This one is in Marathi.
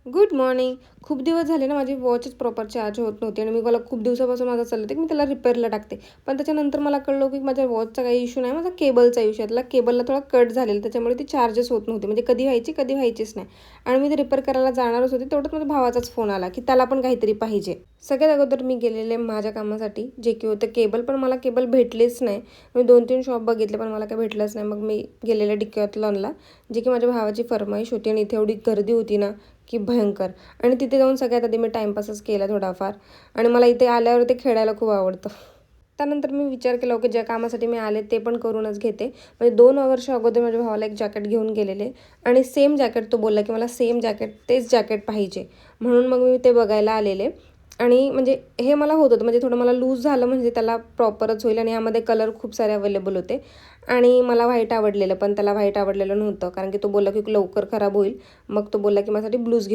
Good morning. खूप दिवस झाले ना, माझी वॉचच प्रॉपर चार्ज होत नव्हती आणि मला खूप दिवसापासून माझं चाललं होतं की मी त्याला रिपेअरला टाकते. पण त्याच्यानंतर मला कळलं की माझ्या वॉचचा काही इश्यू नाही, माझा केबलचा इश्यू आहे. त्याला केबलला थोडा कट झालेला, त्याच्यामुळे ती चार्जच होत नव्हती. म्हणजे कधी व्हायची, कधी व्हायचीच नाही. आणि मी ते रिपेअर करायला जाणारच होते, तेवढ्यात माझ्या भावाचाच फोन आला की त्याला पण काहीतरी पाहिजे. सगळ्यात अगोदर मी गेलेले माझ्या कामासाठी, जे की होतं केबल. पण मला केबल भेटलेच नाही. मी 2-3 शॉप बघितले, पण मला काही भेटलंच नाही. मग मी गेलेले डिकॅथलॉनला, जे की माझ्या भावाची फरमाईश होती आणि इथे एवढी गर्दी होती ना की भयंकर. आणि तिथे जाऊन सगळ्यात आधी मी टाईमपासच केला थोडाफार. आणि मला इथे आल्यावर ते खेळायला खूप आवडतं. त्यानंतर मी विचार केला की ज्या कामासाठी मी आले ते पण करूनच घेते. म्हणजे 2 वर्ष अगोदर माझ्या भावाला एक जॅकेट घेऊन गेलेले आणि सेम जॅकेट तो बोलला की मला सेम जॅकेट, तेच जॅकेट पाहिजे. म्हणून मग मी ते बघायला आलेले. आणि म्हणजे हे मला होत होतं, म्हणजे थोडं मला लूज झालं म्हणजे त्याला प्रॉपरच होईल. आणि यामध्ये कलर खूप सारे अवेलेबल होते. आणि मला व्हाईट आवडलेलं, पण त्याला व्हाईट आवडलेलं नव्हतं, कारण की तो बोलला की लवकर खराब होईल. मग तो बोलला की माझ्यासाठी ब्लूज घेऊन